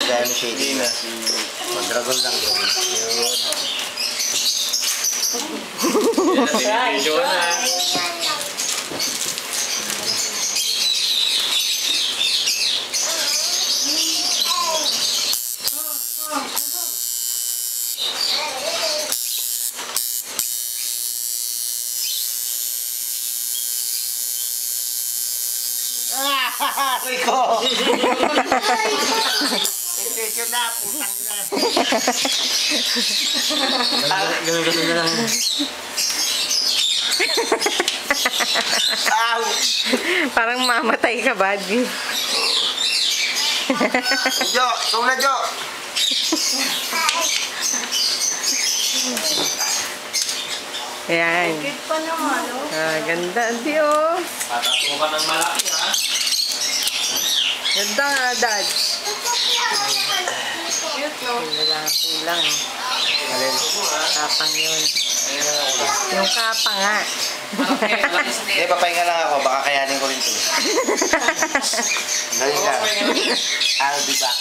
gaya ni Shady na. Mag-dragon lang yun. Video na. Aray ko! Ito na, putang na. Ganun na lang. Ow! Parang mamatay ka, buddy. Jo! Ikaw na, Jo! Ayan. Cute pa naman, oh. Ah, ganda. Di, oh. Patato ka ng malaki, ha? Ganda nga, Dad. Cute, no? Kulang. Alin? Kapang yun. Yung kapang nga. Hindi, papahinga lang ako. Baka kayanin ko rin ito. Dali ka. I'll be back.